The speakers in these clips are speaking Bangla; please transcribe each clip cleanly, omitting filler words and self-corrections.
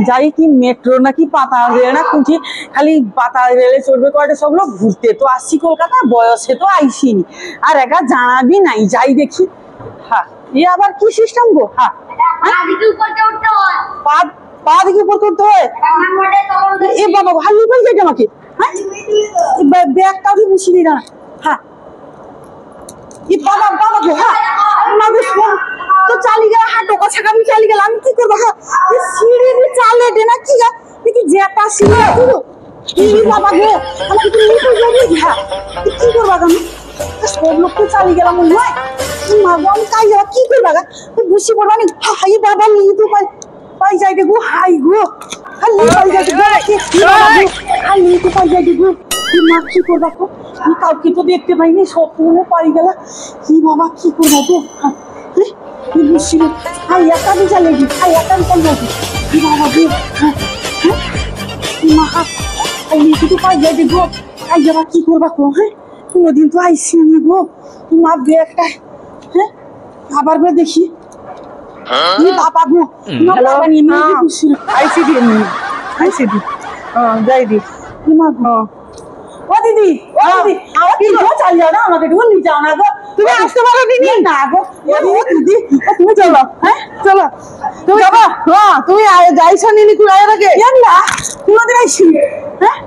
যাই কি মেট্রো নাকি পাতা রেল না কুঠি খালি পাতা রেলে চড়বে কয়টা সব লোক ঘুরতে তো আসছি কলকাতা বয়সে তো আইসিনি আর একা জানাবি নাই যাই দেখি। হ্যাঁ এ আবার কি সিস্টেম গো? হ্যাঁ পা দিকে উপর করতে হয়। এ বাবা ভালো পাই যাই আমাকে। হ্যাঁ ব্যাগটা দিয়ে বসিয়ে না। হ্যাঁ এ বাবা বাবা গো। হ্যাঁ তো চালিয়ে গেল হাঁটো কথা আমি চালিয়ে গেলাম আমি কি করবো? হ্যাঁ সিঁড়ি দিয়ে চালে দে না কি দেখি যেটা সিঁড়ি কি বাবা গো আমাকে তো নিতে যাবি। হ্যাঁ কি করবো আমি সব লোক তো চালিয়ে গেলাম মনে হয় মাগো আমি কাজ যাবো কি করবো বুঝতে পারবা নি। হাই বাবা নিয়ে তো পাই যাই গো হাই গো খালি পাই যাই খালি তো পাই যাই গো মা কি করবা গো আমি কাউকে তো দেখতে পাইনি সব মনে পাই গেল কি বাবা কি করবো গো? বুঝছি হাই একটা আমি চালিয়ে দিই হাই একটা আমি চালিয়ে দিই কি বাবা গো মা তো পাই যাই গো আই যাবা কি করবা গো? হ্যাঁ কোনোদিন তো আইসি আমি গো মা ব্যাগটা। হ্যাঁ আবার বে দেখি বাবা গো আইসিডি আইসিডি যাই দি মা গো ও দিদি ও দিদি আমার কি গো চাল যাও না আমাকে একটু নিয়ে যাও না গো তুমি আসতে পারো দিদি না গো ও দিদি তুমি চলো। হ্যাঁ চলো তুমি যাবা। হ্যাঁ তুমি যাইছো নি নি কুড়াই আগে না কোনদিন আইছি। হ্যাঁ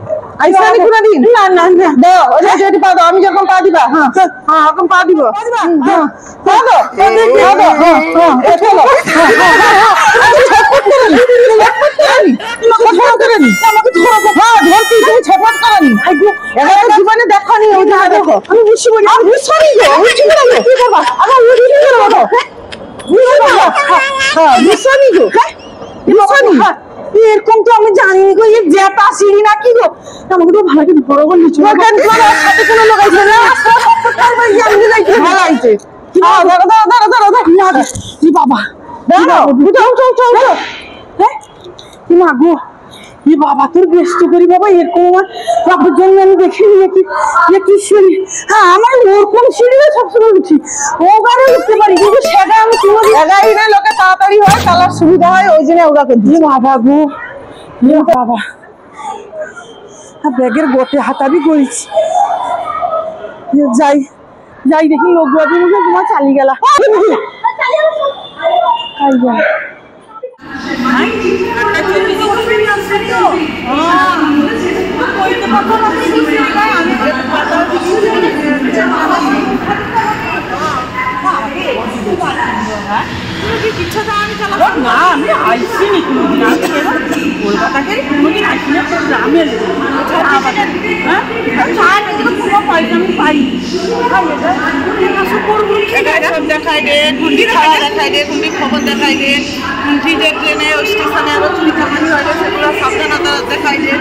আইছো নি কোনদিন না না না দাও ওটা যদি পা দাও আমি যখন পা দিবা। হ্যাঁ হ্যাঁ এখন পা দিব হ্যাঁ চলো চলো হ্যাঁ হ্যাঁ চলো জীবনে দেখো নি দেখো আমি বুঝছি বলি আমি বুঝছি এরকম তো আমি জানি গো এই যেটা সিঁড়ি না কি গো আমাকে তো ভালো করে বড় বড় নিচু সাথে কোনো লোক আছে না ভালো আইছে কি বাবা মা গো ই বাবা তোর ব্যস্ত করি বাবা এরকম আমার জন্য আমি দেখিনি কি সিঁড়ি। হ্যাঁ আমার ওরকম সিঁড়িতে সবসময় উঠি ও গাড়ি উঠতে পারি কিন্তু সেটা আমি কোনো জায়গায় না লোকে তাড়াতাড়ি হয় চালার সুবিধা হয় ওই জন্য ওরা করে দিয়ে বাবা গো বাবা ব্যাগের গোটে হাতাবি করেছি যাই যাই দেখি লোক বাড়ির মধ্যে তোমার চালিয়ে গেলা না আমি আইসিনি কোনোদিন কলকাতাকে কোনোদিন আইসিনি গ্রামের আমি পাই সব দেখাই দে ঘুন্ডি খাওয়া দেখাই দে ঘুন্ডি খবর দেখাই দে নিজের ট্রেনে ওই স্টেশনে আরো চুরি চামারি হয় সেগুলো সাবধানতা দেখাই দে